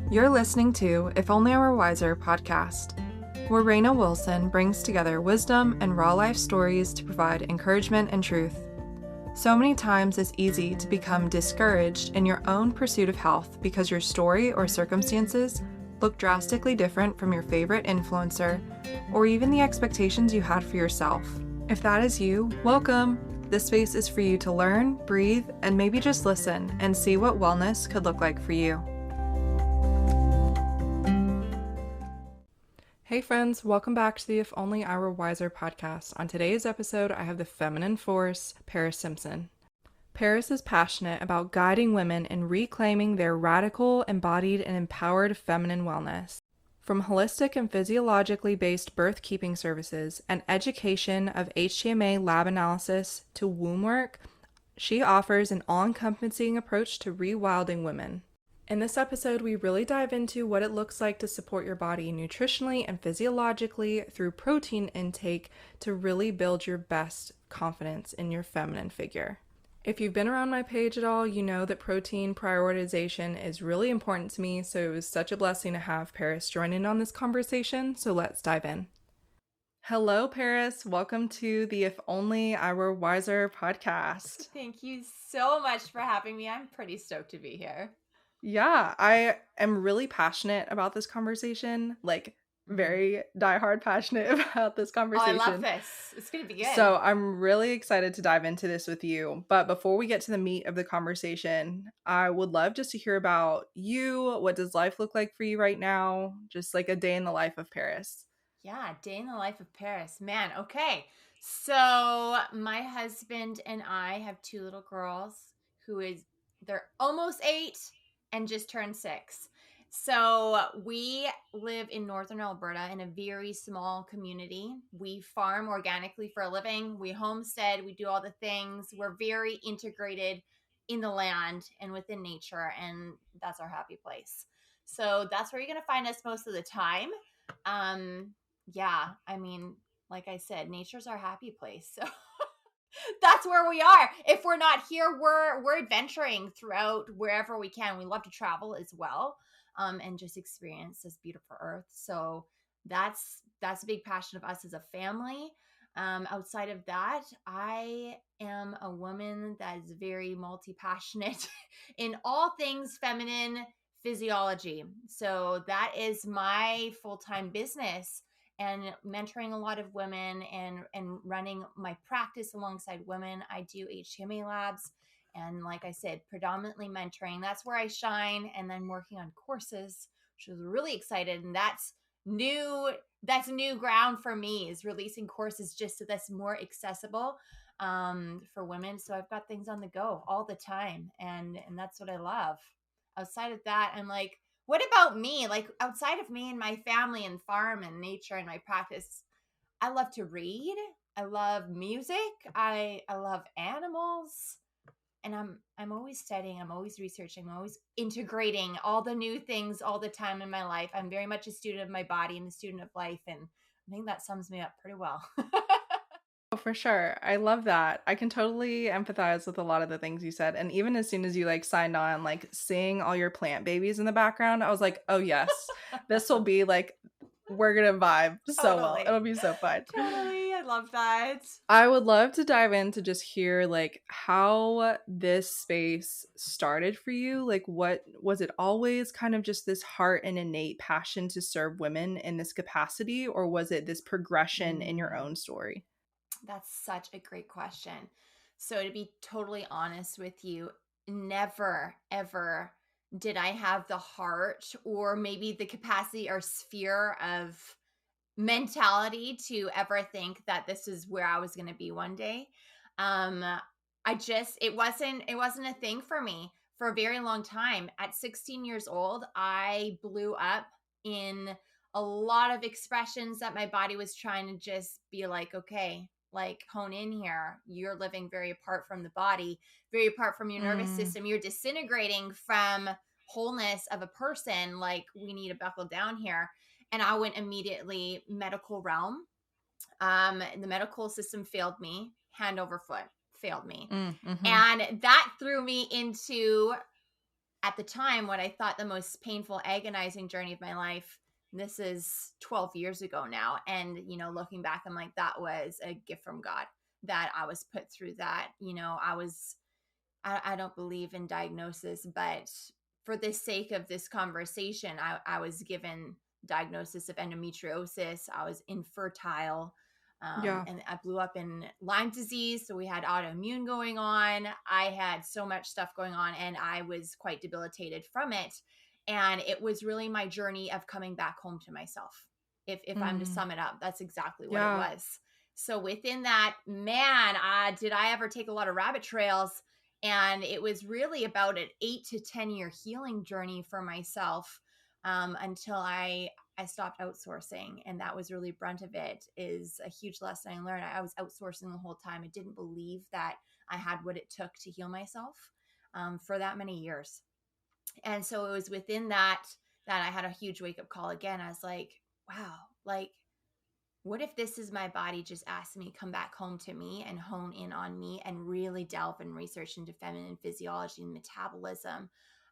You're listening to If Only I Were Wiser podcast, where Raina Wilson brings together wisdom and raw life stories to provide encouragement and truth. So many times it's easy to become discouraged in your own pursuit of health because your story or circumstances look drastically different from your favorite influencer or even the expectations you had for yourself. If that is you, welcome! This space is for you to learn, breathe, and maybe just listen and see what wellness could look like for you. Hey friends, welcome back to the If Only I Were Wiser podcast. On today's episode, I have the feminine force, Paris Simpson. Paris is passionate about guiding women in reclaiming their radical, embodied, and empowered feminine wellness. From holistic and physiologically based birth keeping services and education of HTMA lab analysis to womb work, she offers an all-encompassing approach to rewilding women. In this episode, we really dive into what it looks like to support your body nutritionally and physiologically through protein intake to really build your best confidence in your feminine figure. If you've been around my page at all, you know that protein prioritization is really important to me, so it was such a blessing to have Paris join in on this conversation, so let's dive in. Hello, Paris. Welcome to the If Only I Were Wiser podcast. Thank you so much for having me. I'm pretty stoked to be here. Yeah, I am really passionate about this conversation, very diehard passionate about this conversation. Oh, I love this. It's going to be good. So I'm really excited to dive into this with you. But before we get to the meat of the conversation, I would love just to hear about you. What does life look like for you right now? Just like a day in the life of Paris. Yeah, day in the life of Paris. Man, okay. So my husband and I have two little girls they're almost 8 and just turned 6. So we live in northern Alberta in a very small community. We farm organically for a living. We homestead. We do all the things. We're very integrated in the land and within nature, and that's our happy place. So that's where you're going to find us most of the time. Yeah, I mean, like I said, nature's our happy place. So that's where we are. If we're not here, we're adventuring throughout wherever we can. We love to travel as well, and just experience this beautiful earth. So that's a big passion of us as a family. Outside of that, I am a woman that is very multi-passionate in all things feminine physiology. So that is my full-time business, and mentoring a lot of women and running my practice alongside women. I do HTMA labs, and like I said, predominantly mentoring. That's where I shine, and then working on courses, which is really excited. And that's new ground for me, is releasing courses just so that's more accessible for women. So I've got things on the go all the time, and that's what I love. Outside of that, I'm like, what about me? Like, outside of me and my family and farm and nature and my practice, I love to read. I love music. I love animals. And I'm always studying, I'm always researching, I'm always integrating all the new things all the time in my life. I'm very much a student of my body and a student of life, and I think that sums me up pretty well. Oh, for sure. I love that. I can totally empathize with a lot of the things you said. And even as soon as you signed on, seeing all your plant babies in the background, I was like, oh yes, this will be we're gonna vibe so well. It'll be so fun. Totally. I love that. I would love to dive in to just hear how this space started for you. What was it always kind of just this heart and innate passion to serve women in this capacity, or was it this progression in your own story? That's such a great question. So to be totally honest with you, never, ever did I have the heart or maybe the capacity or sphere of mentality to ever think that this is where I was going to be one day. It wasn't a thing for me for a very long time. At 16 years old, I blew up in a lot of expressions that my body was trying to just be like, okay, hone in here. You're living very apart from the body, very apart from your nervous system. You're disintegrating from wholeness of a person. We need to buckle down here. And I went immediately medical realm. The medical system failed me, hand over foot failed me. Mm-hmm. And that threw me into at the time, what I thought the most painful, agonizing journey of my life, this is 12 years ago now. And, looking back, I'm like, that was a gift from God that I was put through that. I don't believe in diagnosis, but for the sake of this conversation, I was given diagnosis of endometriosis. I was infertile. Yeah. And I blew up in Lyme disease. So we had autoimmune going on. I had so much stuff going on, and I was quite debilitated from it. And it was really my journey of coming back home to myself. If I'm to Mm. sum it up, that's exactly what it Yeah. was. So within that, man, did I ever take a lot of rabbit trails? And it was really about an 8 to 10 year healing journey for myself, until I stopped outsourcing. And that was really brunt of it, is a huge lesson I learned. I was outsourcing the whole time. I didn't believe that I had what it took to heal myself, for that many years. And so it was within that I had a huge wake up call again. I was like, wow, like, what if this is my body just asking me to come back home to me and hone in on me and really delve and research into feminine physiology and metabolism?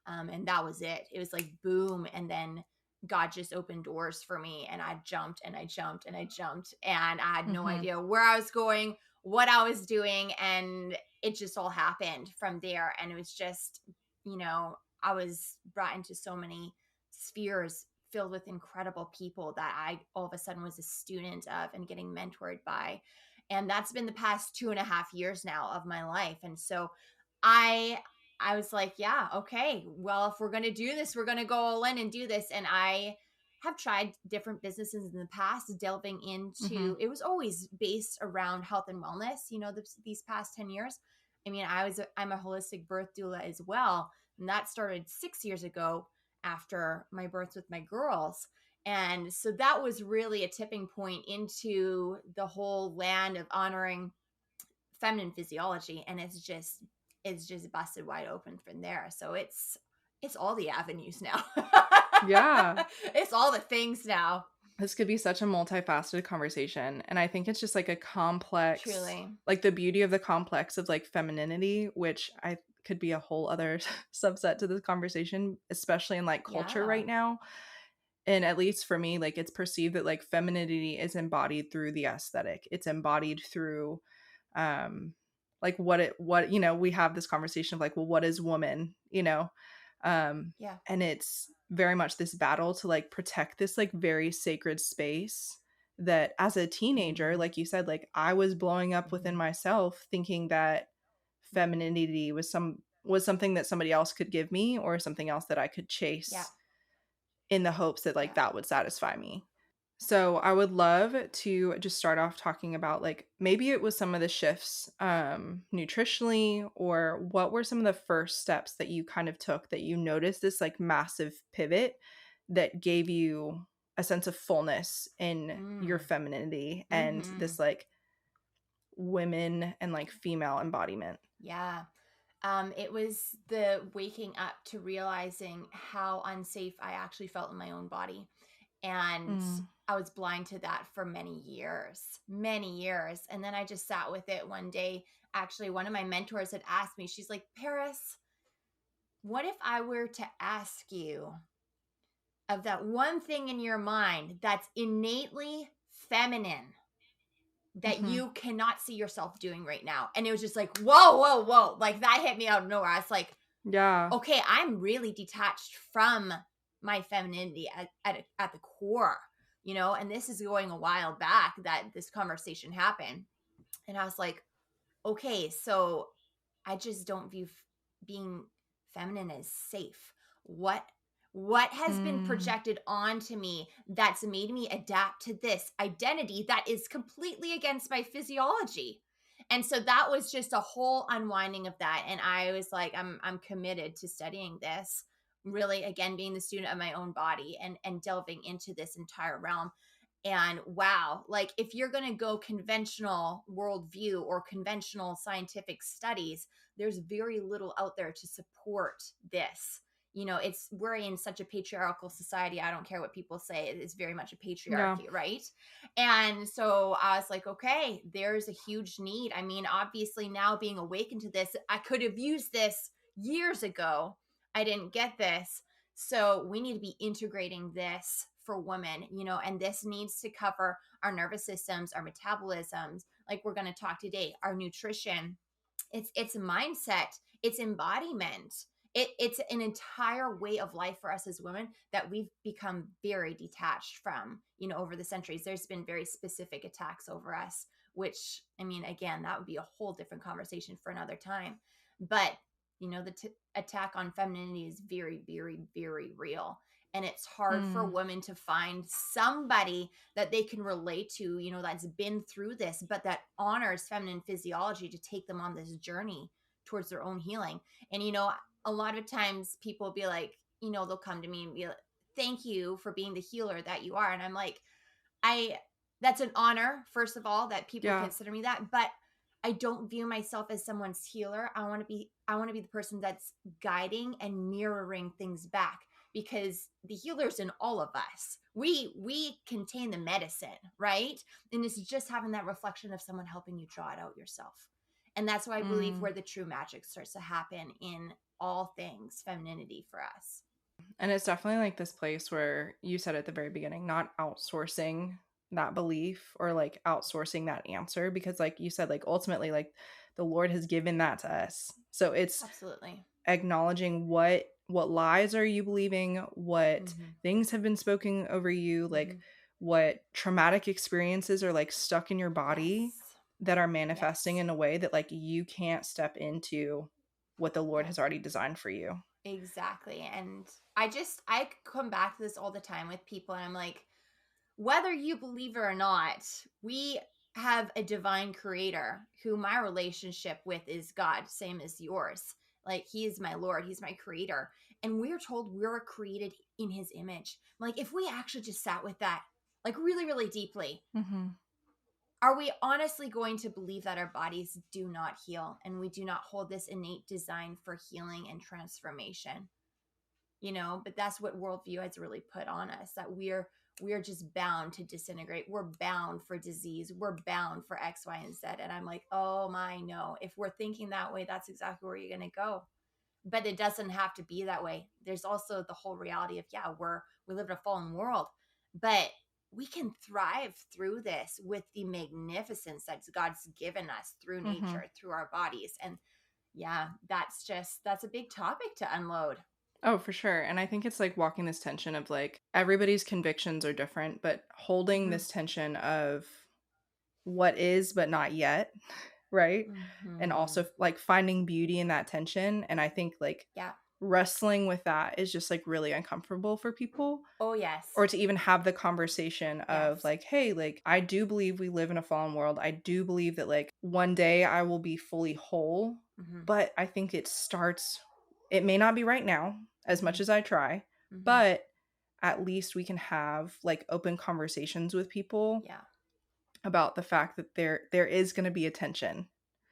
And that was it. It was like boom. And then God just opened doors for me, and I jumped and I jumped and I jumped, and I had no Mm-hmm. idea where I was going, what I was doing. And it just all happened from there. And it was just, I was brought into so many spheres filled with incredible people that I all of a sudden was a student of and getting mentored by. And that's been the past 2.5 years now of my life. And so I I was like, yeah, okay. Well, if we're gonna do this, we're gonna go all in and do this. And I have tried different businesses in the past, delving Mm-hmm. into, it was always based around health and wellness, these past 10 years. I mean, I'm a holistic birth doula as well. And that started 6 years ago after my birth with my girls. And so that was really a tipping point into the whole land of honoring feminine physiology. And it's just busted wide open from there. So it's all the avenues now. Yeah. It's all the things now. This could be such a multifaceted conversation. And I think it's just like a complex, Truly. like the beauty of the complex of like femininity, which I could be a whole other subset to this conversation, especially in like culture Yeah. right now. And at least for me, like it's perceived that like femininity is embodied through the aesthetic. It's embodied through um like we have this conversation of like, well, what is woman? um Yeah. and it's very much this battle to like protect this like very sacred space that as a teenager, Mm-hmm. like you said, like I was blowing up within Mm-hmm. myself thinking that femininity was something that somebody else could give me or something else that I could Yeah. chase in the hopes that like Yeah. that would satisfy me. So I would love to just start off talking about like maybe it was some of the shifts nutritionally, or what were some of the first steps that you kind of took that you noticed this like massive pivot that gave you a sense of fullness in your Mm. femininity and Mm-hmm. this like women and like female embodiment. Yeah. It was the waking up to realizing how unsafe I actually felt in my own body. And Mm. I was blind to that for many years, many years. And then I just sat with it one day. Actually, one of my mentors had asked me, she's like, Paris, what if I were to ask you of that one thing in your mind that's innately feminine that Hmm. you cannot see yourself doing right now? And it was just like, whoa, whoa, whoa. Like that hit me out of nowhere. I was like, Yeah. okay, I'm really detached from my femininity at the core, and this is going a while back that this conversation happened. And I was like, okay, so I just don't view being feminine as safe. What has been Mm. projected onto me that's made me adapt to this identity that is completely against my physiology? And so that was just a whole unwinding of that. And I was like, I'm committed to studying this, really, again, being the student of my own body and delving into this entire realm. And wow, like if you're going to go conventional worldview or conventional scientific studies, there's very little out there to support this. We're in such a patriarchal society. I don't care what people say. It's very much a Yeah. patriarchy, right? And so I was like, okay, there's a huge need. I mean, obviously now being awakened to this, I could have used this years ago. I didn't get this. So we need to be integrating this for women, and this needs to cover our nervous systems, our metabolisms, like we're going to talk today, our nutrition. It's mindset, it's embodiment. It's an entire way of life for us as women that we've become very detached from, over the centuries. There's been very specific attacks over us, which, I mean, again, that would be a whole different conversation for another time. But, the attack on femininity is very, very, very real. And it's hard for Mm. women to find somebody that they can relate to, that's been through this, but that honors feminine physiology to take them on this journey towards their own healing. And, a lot of times people will be like, they'll come to me and be like, thank you for being the healer that you are. And I'm like, I that's an honor, first of all, that people Yeah. consider me that, but I don't view myself as someone's healer. I want to be the person that's guiding and mirroring things back, because the healer's in all of us. We contain the medicine, right? And it's just having that reflection of someone helping you draw it out yourself. And that's why I believe Mm. where the true magic starts to happen in all things femininity for us. And it's definitely like this place where you said at the very beginning, not outsourcing that belief or like outsourcing that answer, because like you said, like ultimately, like the Lord has given that to us. So it's Absolutely. acknowledging what lies are you believing, what Mm-hmm. things have been spoken over you, Mm-hmm. like what traumatic experiences are like stuck in your body Yes. that are manifesting Yes. in a way that like you can't step into what the Lord Yep. has already designed for you. Exactly. And I come back to this all the time with people, and I'm like, whether you believe it or not, we have a divine creator who my relationship with is God, same as yours. Like, he is my Lord, he's my creator. And we're told we're created in his image. Like, if we actually just sat with that, like really, really deeply, Mm-hmm. are we honestly going to believe that our bodies do not heal and we do not hold this innate design for healing and transformation? But that's what worldview has really put on us, that we're just bound to disintegrate. We're bound for disease. We're bound for X, Y, and Z. And I'm like, oh my, no. If we're thinking that way, that's exactly where you're going to go. But it doesn't have to be that way. There's also the whole reality of, yeah, we live in a fallen world, but we can thrive through this with the magnificence that God's given us through Mm-hmm. nature, through our bodies. And yeah, that's a big topic to unload. Oh, for sure. And I think it's like walking this tension of like everybody's convictions are different, but holding Mm-hmm. this tension of what is but not yet, right? And Mm-hmm. also like finding beauty in that tension. And I think like Yeah. wrestling with that is just like really uncomfortable for people, Oh, yes. or to even have the conversation of Yes. like, hey, like I do believe we live in a fallen world. I do believe that like one day I will be fully whole, Mm-hmm. but I think it starts, it may not be right now as Mm-hmm. much as I try, Mm-hmm. but at least we can have like open conversations with people Yeah. about the fact that there is going to be a tension.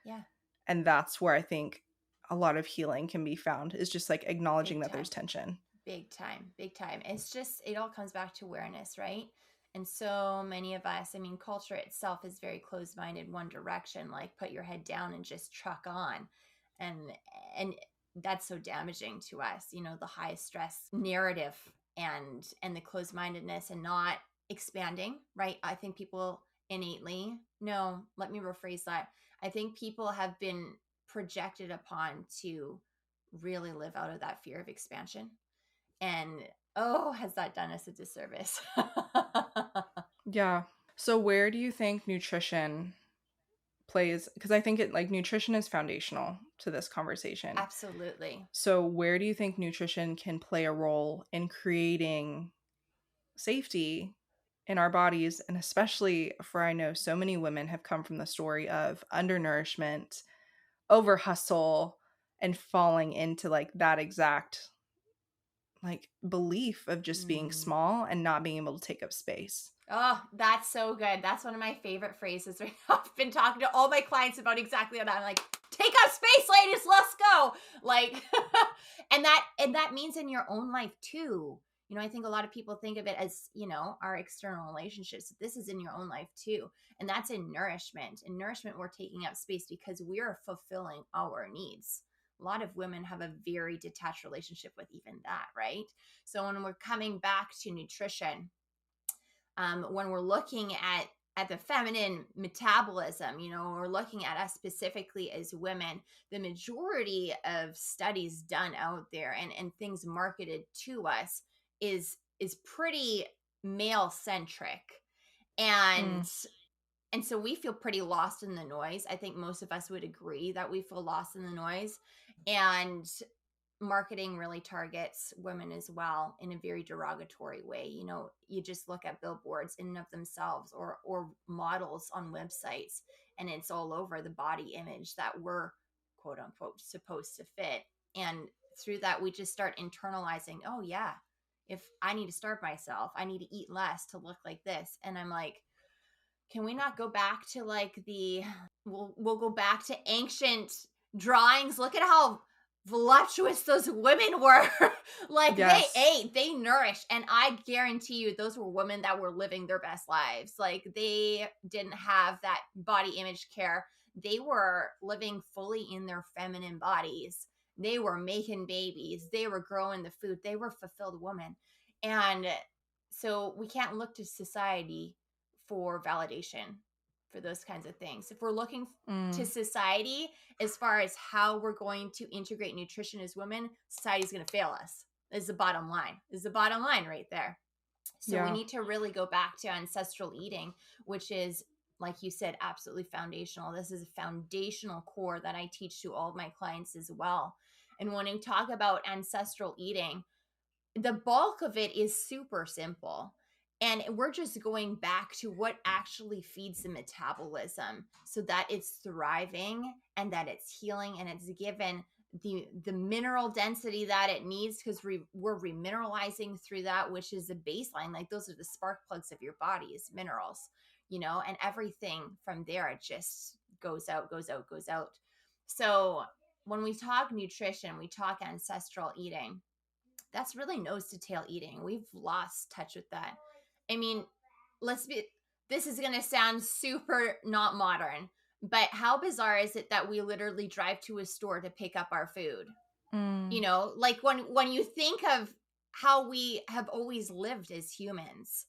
Yeah. And that's where I think a lot of healing can be found, is just like acknowledging Big that there's time. tension. Big time. Big time. It's just, it all comes back to awareness, right? And so many of us, I mean, culture itself is very closed minded, one direction, like put your head down and just truck on. And, and, that's so damaging to us, the high stress narrative and the closed mindedness and not expanding, right? I think people innately, no, let me rephrase that. I think people have been projected upon to really live out of that fear of expansion. And oh, has that done us a disservice? Yeah. So where do you think nutrition plays, because I think it like nutrition is foundational to this conversation. Absolutely. So where do you think nutrition can play a role in creating safety in our bodies, and especially for, I know so many women have come from the story of undernourishment, over hustle, and falling into like that exact like belief of just being Mm. small and not being able to take up space. Oh, that's so good. That's one of my favorite phrases. I've been talking to all my clients about exactly that. I'm like, take up space, ladies, let's go. Like, and that means in your own life too. I think a lot of people think of it as, our external relationships. This is in your own life too. And that's in nourishment. In nourishment, we're taking up space because we are fulfilling our needs. a lot of women have a very detached relationship with even that, right? So when we're coming back to nutrition, when we're looking at the feminine metabolism, we're looking at us specifically as women, the majority of studies done out there and things marketed to us is pretty male centric. And Mm. and so we feel pretty lost in the noise. I think most of us would agree that we feel lost in the noise. And marketing really targets women as well in a very derogatory way. You just look at billboards in and of themselves, or models on websites, and it's all over the body image that we're quote unquote supposed to fit. And through that, we just start internalizing, oh yeah, if I need to starve myself, I need to eat less to look like this. And I'm like, can we not go back to like we'll go back to ancient drawings? Look at how voluptuous those women were. Like they Yes. ate, they nourished, and I guarantee you those were women that were living their best lives. Like they didn't have that body image care. They were living fully in their feminine bodies. They were making babies, they were growing the food, they were fulfilled women. And so we can't look to society for validation for those kinds of things. If we're looking to Mm. society as far as how we're going to integrate nutrition as women, society's going to fail us. Is the bottom line. Is the bottom line right there. So we Yeah. need to really go back to ancestral eating, which is, like you said, absolutely foundational. This is a foundational core that I teach to all of my clients as well. And when we talk about ancestral eating, the bulk of it is super simple. And we're just going back to what actually feeds the metabolism so that it's thriving and that it's healing and it's given the mineral density that it needs, because we're remineralizing through that, which is the baseline. Like those are the spark plugs of your body, is minerals, and everything from there, it just goes out, goes out, goes out. So when we talk nutrition, we talk ancestral eating, that's really nose to tail eating. We've lost touch with that. I mean, this is going to sound super not modern, but how bizarre is it that we literally drive to a store to pick up our food? Mm. Like when you think of how we have always lived as humans,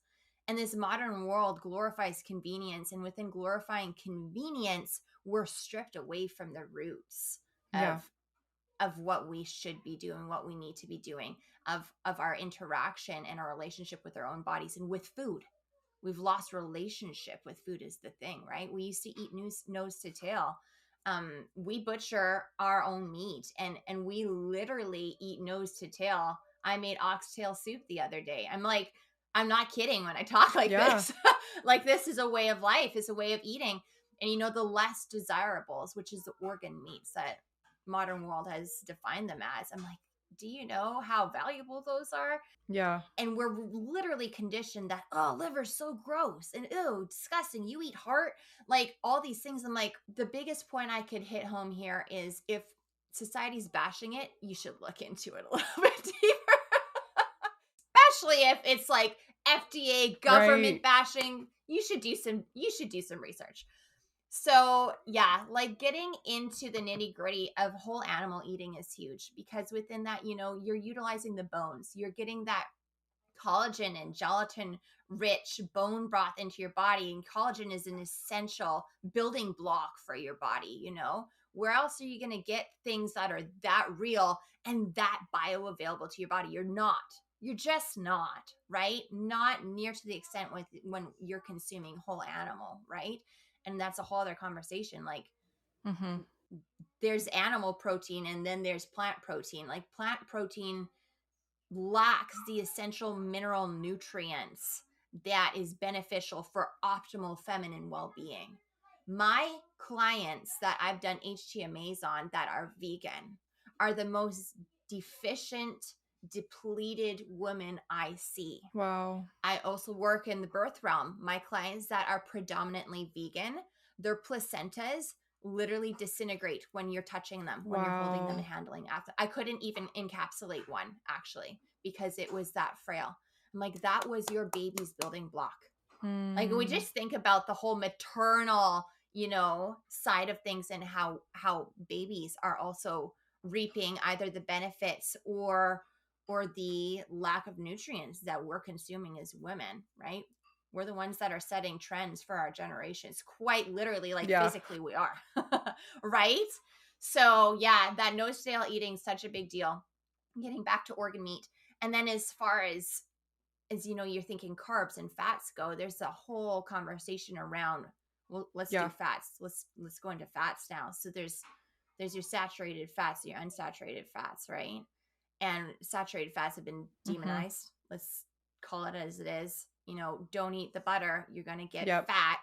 and this modern world glorifies convenience, and within glorifying convenience, we're stripped away from the roots Yeah. of what we should be doing, what we need to be doing, of our interaction and our relationship with our own bodies and with food. We've lost relationship with food is the thing, right? We used to eat nose to tail. We butcher our own meat, and we literally eat nose to tail. I made oxtail soup the other day. I'm not kidding when I talk like Yeah. this. Like this is a way of life, is a way of eating. And the less desirables, which is the organ meats that modern world has defined them as. I'm like, do you know how valuable those are? Yeah. And we're literally conditioned that, oh, liver's so gross and ew, disgusting. You eat heart, like all these things. I'm like, the biggest point I could hit home here is if society's bashing it, you should look into it a little bit deeper. Especially if it's like FDA government Right. bashing. You should do some research. So yeah, like getting into the nitty gritty of whole animal eating is huge, because within that, you're utilizing the bones. You're getting that collagen and gelatin rich bone broth into your body. And collagen is an essential building block for your body. Where else are you going to get things that are that real and that bioavailable to your body? You're just not, right? Not near to the extent when you're consuming whole animal, right? And that's a whole other conversation. Like Mm-hmm. there's animal protein and then there's plant protein. Like plant protein lacks the essential mineral nutrients that is beneficial for optimal feminine well-being. My clients that I've done HTMAs on that are vegan are the most deficient, depleted women I see. Wow. I also work in the birth realm. My clients that are predominantly vegan, their placentas literally disintegrate when you're touching them, when you're holding them and Wow. handling after. I couldn't even encapsulate one actually because it was that frail. I'm like, that was your baby's building block. Like we Mm. just think about the whole maternal, side of things, and how babies are also reaping either the benefits or the lack of nutrients that we're consuming as women, right? We're the ones that are setting trends for our generations. Quite literally, like Yeah. physically we are. Right? So yeah, that no stale eating is such a big deal. Getting back to organ meat. And then as far as you're thinking carbs and fats go, there's a whole conversation around, well, let's do Yeah. fats. Let's go into fats now. So there's your saturated fats, your unsaturated fats, right? And saturated fats have been Mm-hmm. demonized. Let's call it as it is. Don't eat the butter. You're going to get Yep. fat.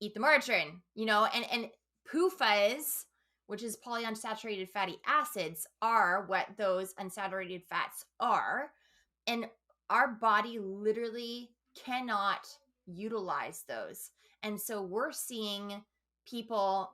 Eat the margarine, and PUFAs, which is polyunsaturated fatty acids, are what those unsaturated fats are. And our body literally cannot utilize those. And so I'm seeing people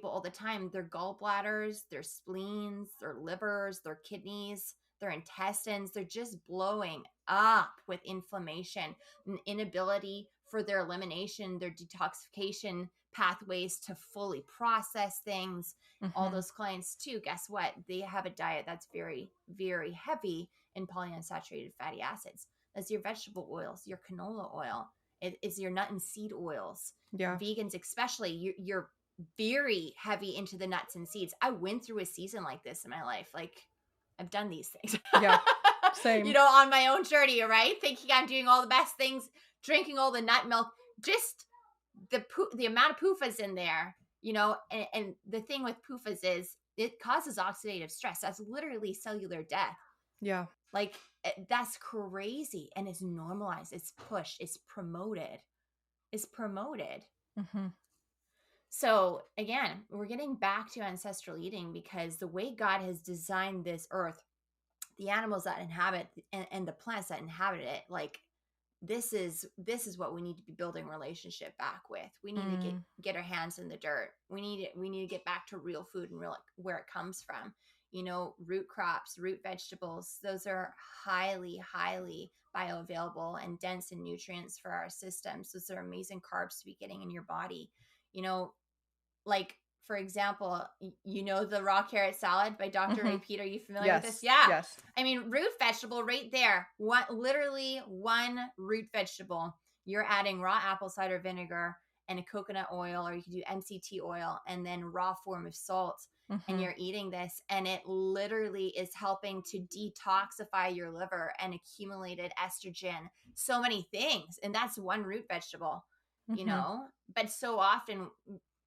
all the time, their gallbladders, their spleens, their livers, their kidneys, their intestines, they're just blowing up with inflammation, an inability for their elimination, their detoxification pathways to fully process things. All Mm-hmm. those clients too, guess what? They have a diet that's very, very heavy in polyunsaturated fatty acids. That's your vegetable oils, your canola oil. It is your nut and seed oils. Yeah. Vegans especially, you're very heavy into the nuts and seeds. I went through a season like this in my life. Like, I've done these things. Yeah. Same. On my own journey, right? Thinking I'm doing all the best things, drinking all the nut milk, just the amount of PUFAs in there, and the thing with PUFAs is it causes oxidative stress. That's literally cellular death. Yeah. Like, that's crazy. And it's normalized. It's pushed. It's promoted. Mm-hmm. So again, we're getting back to ancestral eating because the way God has designed this earth, the animals that inhabit and the plants that inhabit it, like, this is what we need to be building relationship back with. We need to get our hands in the dirt. We need to get back to real food and real where it comes from. Root crops, root vegetables, those are highly bioavailable and dense in nutrients for our systems. Those are amazing carbs to be getting in your body. Like, for example, the raw carrot salad by Dr. Ray Peat. Are you familiar with this? Yeah. Yes. I mean, root vegetable right there. Literally one root vegetable. You're adding raw apple cider vinegar and a coconut oil, or you can do MCT oil, and then raw form of salt. Mm-hmm. And you're eating this, and it literally is helping to detoxify your liver and accumulated estrogen. So many things. And that's one root vegetable, but so often,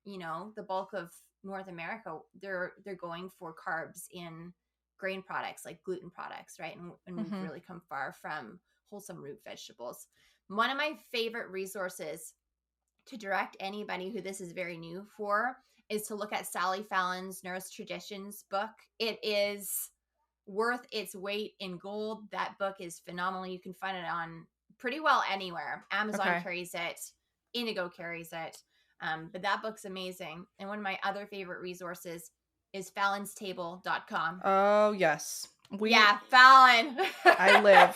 the bulk of North America, they're going for carbs in grain products, like gluten products, right? And we've really come far from wholesome root vegetables. One of my favorite resources to direct anybody who this is very new for is to look at Sally Fallon's Nourish Traditions book. It is worth its weight in gold. That book is phenomenal. You can find it on pretty well anywhere. Amazon carries it. Indigo carries it. But that book's amazing. And one of my other favorite resources is fallonstable.com. Oh, yes. Yeah, Fallon. I live.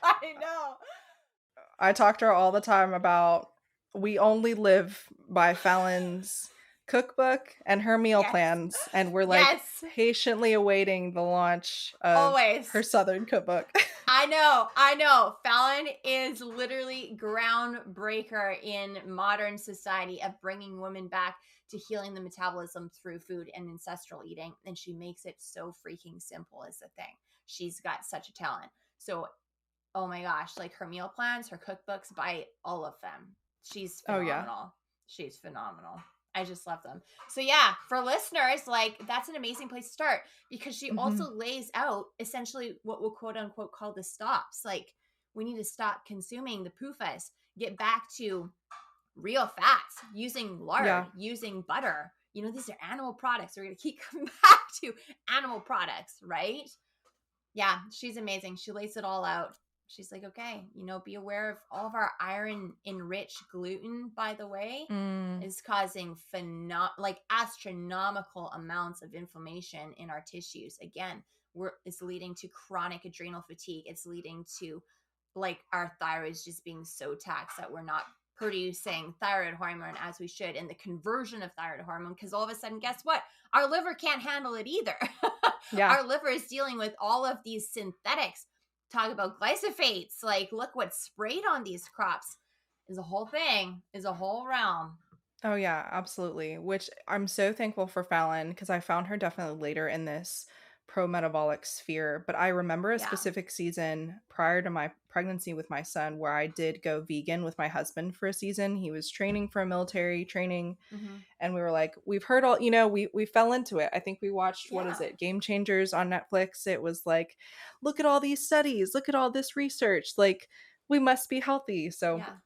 I know. I talk to her all the time about we only live by Fallon's cookbook and her meal plans. And we're like patiently awaiting the launch of her Southern cookbook. I know. Fallon is literally groundbreaker in modern society of bringing women back to healing the metabolism through food and ancestral eating. And she makes it so freaking simple is the thing. She's got such a talent. So, oh my gosh, like her meal plans, her cookbooks, buy all of them. She's phenomenal. Oh, yeah. She's phenomenal. I just love them. So yeah, for listeners, like, that's an amazing place to start because she also lays out essentially what we'll quote unquote call the stops. Like, we need to stop consuming the PUFAs, get back to real fats, using lard, using butter. These are animal products. We're going to keep coming back to animal products, right? Yeah, she's amazing. She lays it all out. She's like, okay, be aware of all of our iron-enriched gluten, by the way, is causing astronomical amounts of inflammation in our tissues. Again, it's leading to chronic adrenal fatigue. It's leading to, like, our thyroids just being so taxed that we're not producing thyroid hormone as we should, and the conversion of thyroid hormone, because all of a sudden, guess what? Our liver can't handle it either. Yeah. Our liver is dealing with all of these synthetics. Talk about glyphosates. Like, look what's sprayed on these crops. Is a whole thing, is a whole realm. Oh, yeah, absolutely. Which I'm so thankful for Fallon because I found her definitely later in this pro metabolic sphere. But I remember a Yeah. specific season prior to my pregnancy with my son where I did go vegan with my husband for a season. He was training for a military training, Mm-hmm. and we were like, we've heard all, we fell into it. I think we watched, what is Yeah. it, Game Changers on Netflix. It was like, look at all these studies, look at all this research. Like, we must be healthy. So Yeah.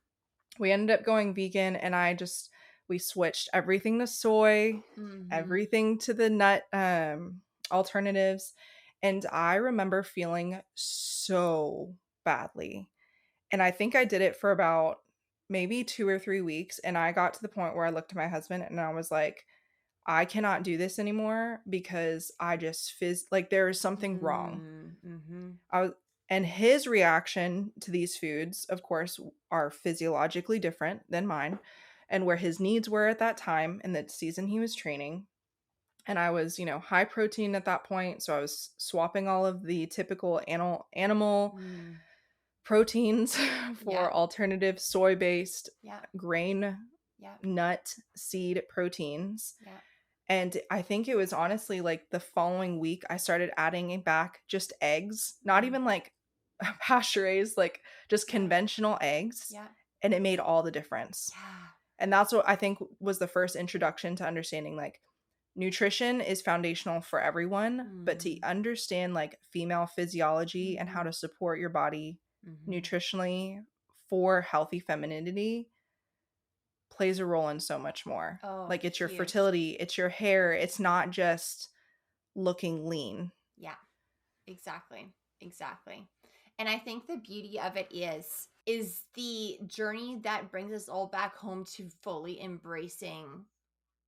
we ended up going vegan, and we switched everything to soy, Mm-hmm. everything to the nut alternatives. And I remember feeling so badly. And I think I did it for about maybe 2 or 3 weeks. And I got to the point where I looked at my husband and I was like, I cannot do this anymore because I just like there is something wrong. Mm-hmm. I was, and his reaction to these foods, of course, are physiologically different than mine, and where his needs were at that time in the season he was training. And I was, high protein at that point, so I was swapping all of the typical animal Mm. proteins Yeah. for alternative soy-based Yeah. grain, Yeah. nut, seed proteins. Yeah. And I think it was honestly like the following week, I started adding back just eggs, not Mm. even like pasture raised, like just Yeah. conventional eggs. Yeah. And it made all the difference. Yeah. And that's what I think was the first introduction to understanding like nutrition is foundational for everyone, but to Mm. understand like female physiology and how Mm-hmm. to support your body Mm-hmm. nutritionally for healthy femininity plays a role in so much more. Oh, Like it's your huge. fertility, it's your hair, it's not just looking lean. Yeah, exactly. Exactly. And I think the beauty of it is the journey that brings us all back home to fully embracing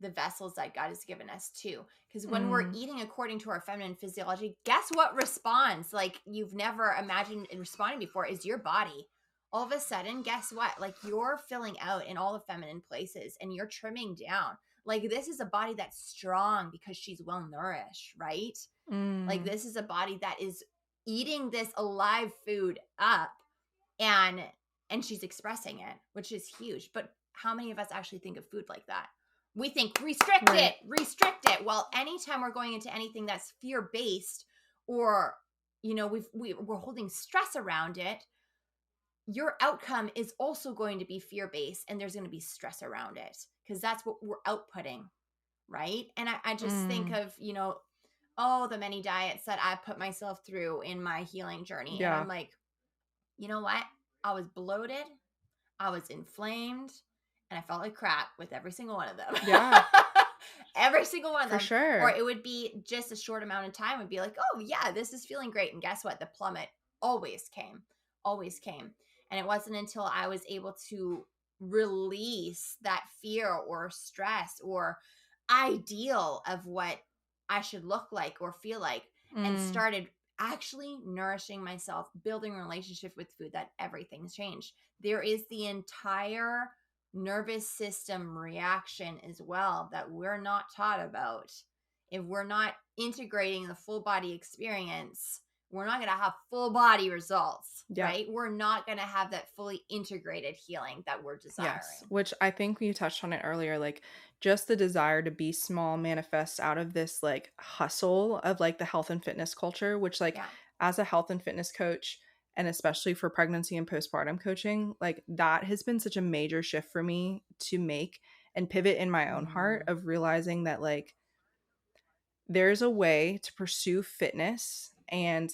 the vessels that God has given us too. Because when we're Mm, eating according to our feminine physiology, guess what responds like you've never imagined it responding before is your body. All of a sudden, guess what? Like you're filling out in all the feminine places and you're trimming down. Like this is a body that's strong because she's well nourished, right? Like mm, this is a body that is eating this alive food up and she's expressing it, which is huge. But how many of us actually think of food like that? We think restrict it, right. restrict it. Well, anytime we're going into anything that's fear based, or we're holding stress around it, your outcome is also going to be fear based, and there's going to be stress around it because that's what we're outputting, right? And I just think Mm, of oh, the many diets that I put myself through in my healing journey, and yeah. I'm like, you know what? I was bloated, I was inflamed, and I felt like crap with every single one of them. Yeah, Every single one of for them. Or sure. it would be just a short amount of time, would be like, oh, yeah, this is feeling great. And guess what? The plummet always came, always came. And it wasn't until I was able to release that fear or stress or ideal of what I should look like or feel like and Mm, started actually nourishing myself, building a relationship with food, that everything's changed. There is the entire nervous system reaction as well that we're not taught about. If we're not integrating the full body experience, we're not going to have full body results, yep. right? We're not going to have that fully integrated healing that we're Yes, desiring. which I think we touched on it earlier, like just the desire to be small manifests out of this like hustle of like the health and fitness culture, which like Yeah. as a health and fitness coach, and especially for pregnancy and postpartum coaching, like that has been such a major shift for me to make and pivot in my own heart Mm-hmm. of realizing that like there's a way to pursue fitness and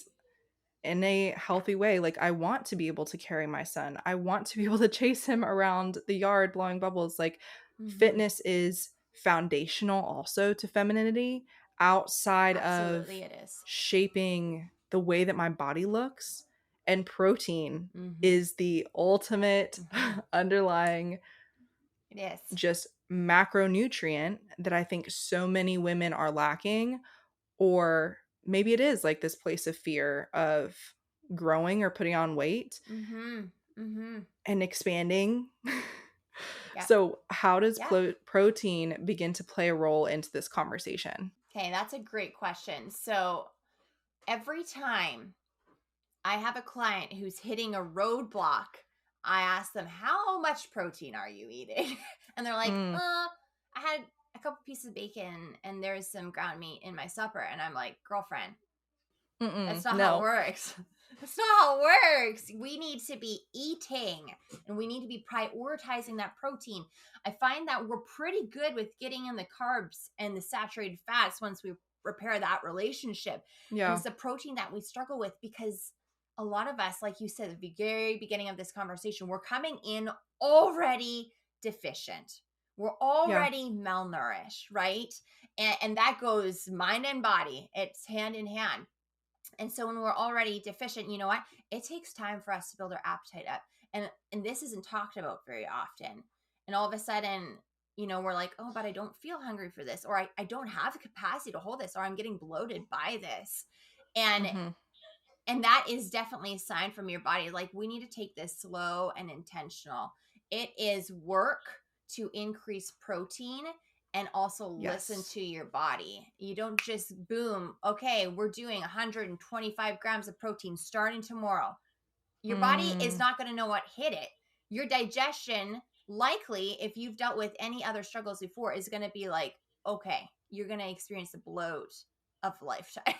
in a Yeah. healthy way. Like I want to be able to carry my son. I want to be able to chase him around the yard blowing bubbles. Like Mm-hmm. fitness is foundational also to femininity outside of Absolutely, it is. shaping the way that my body looks. And protein Mm-hmm. is the ultimate Mm-hmm. underlying It is. just macronutrient that I think so many women are lacking, or maybe it is like this place of fear of growing or putting on weight Mm-hmm. Mm-hmm. and expanding. Yeah. So, how does Yeah. protein begin to play a role into this conversation? Okay, that's a great question. So every time I have a client who's hitting a roadblock, I ask them, how much protein are you eating? And they're like, Mm, I had a couple pieces of bacon and there's some ground meat in my supper. And I'm like, girlfriend, that's not how it no. works. That's not how it works. We need to be eating and we need to be prioritizing that protein. I find that we're pretty good with getting in the carbs and the saturated fats once we repair that relationship. And Yeah. it's the protein that we struggle with because a lot of us, like you said at the very beginning of this conversation, we're coming in already deficient. We're Yeah. already malnourished, right? And that goes mind and body. It's hand in hand. And so when we're already deficient, you know what? It takes time for us to build our appetite up. And this isn't talked about very often. And all of a sudden, we're like, oh, but I don't feel hungry for this, or I don't have the capacity to hold this, or I'm getting bloated by this. And Mhm. and that is definitely a sign from your body. Like, we need to take this slow and intentional. It is work to increase protein and also listen Yes. to your body. You don't just boom, okay, we're doing 125 grams of protein starting tomorrow. Your body is Mm, not going to know what hit it. Your digestion, likely, if you've dealt with any other struggles before, is going to be like, okay, you're going to experience the bloat of a lifetime.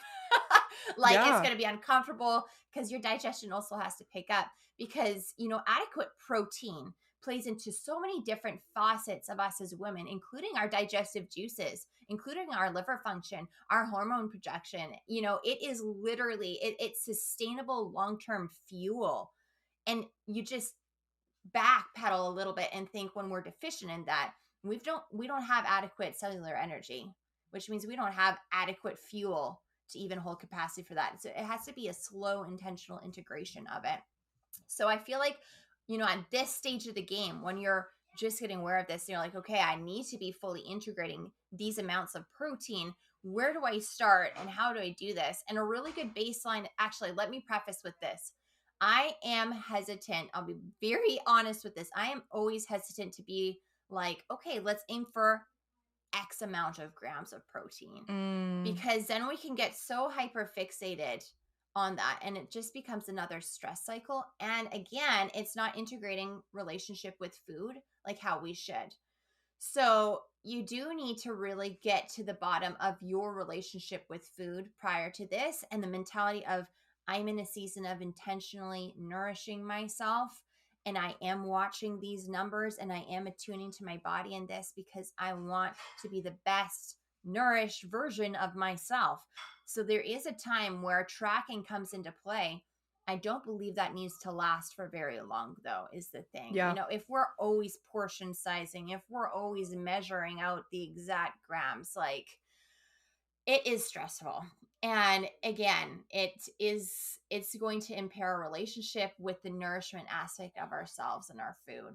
Like, it's yeah. going to be uncomfortable because your digestion also has to pick up because, adequate protein plays into so many different facets of us as women, including our digestive juices, including our liver function, our hormone projection. It is literally, it's sustainable long-term fuel. And you just backpedal a little bit and think when we're deficient in that, we don't have adequate cellular energy, which means we don't have adequate fuel to even hold capacity for that. So it has to be a slow, intentional integration of it. So I feel like, at this stage of the game, when you're just getting aware of this, you're like, okay, I need to be fully integrating these amounts of protein. Where do I start and how do I do this? And a really good baseline, actually, let me preface with this. I am hesitant. I'll be very honest with this. I am always hesitant to be like, okay, let's aim for X amount of grams of protein, Mm, because then we can get so hyper fixated on that and it just becomes another stress cycle. And again, it's not integrating relationship with food like how we should. So you do need to really get to the bottom of your relationship with food prior to this, and the mentality of, I'm in a season of intentionally nourishing myself, and I am watching these numbers and I am attuning to my body in this because I want to be the best nourished version of myself. So there is a time where tracking comes into play. I don't believe that needs to last for very long, though, is the thing. yeah. If we're always portion sizing, if we're always measuring out the exact grams, like, it is stressful. And again, it's going to impair our relationship with the nourishment aspect of ourselves and our food.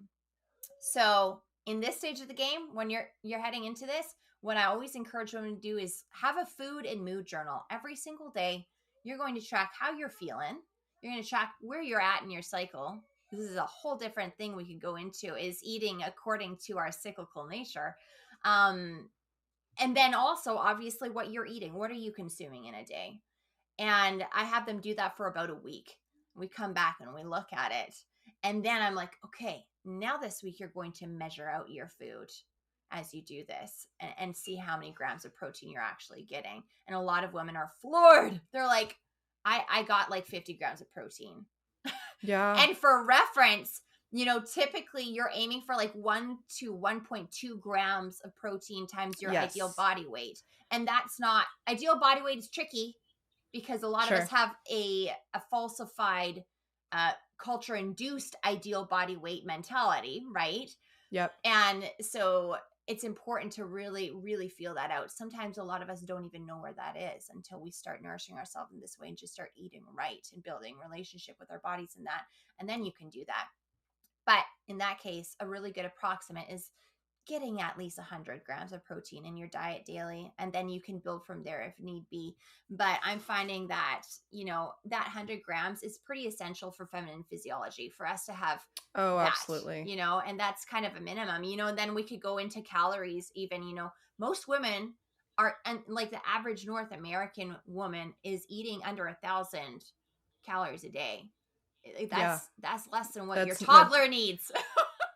So in this stage of the game, when you're heading into this, what I always encourage women to do is have a food and mood journal every single day. You're going to track how you're feeling. You're going to track where you're at in your cycle. This is a whole different thing we could go into, is eating according to our cyclical nature. Um, and then also, obviously, what you're eating. What are you consuming in a day? And I have them do that for about a week. We come back and we look at it. And then I'm like, okay, now this week you're going to measure out your food as you do this, and see how many grams of protein you're actually getting. And a lot of women are floored. They're like, I got like 50 grams of protein. Yeah. And for reference, typically you're aiming for like 1 to 1.2 grams of protein times your ideal Yes. body weight. And that's not ideal body weight, is tricky because a lot of us Sure. have a falsified, culture induced ideal body weight mentality, right? Yep. And so it's important to really, really feel that out. Sometimes a lot of us don't even know where that is until we start nourishing ourselves in this way and just start eating right and building relationship with our bodies in that. And then you can do that. But in that case, a really good approximate is getting at least 100 grams of protein in your diet daily, and then you can build from there if need be. But I'm finding that, that 100 grams is pretty essential for feminine physiology for us to have Oh, that, absolutely. and that's kind of a minimum, and then we could go into calories even. Most women are, and like the average North American woman is eating under 1,000 calories a day. Yeah. That's less than what your That toddler needs.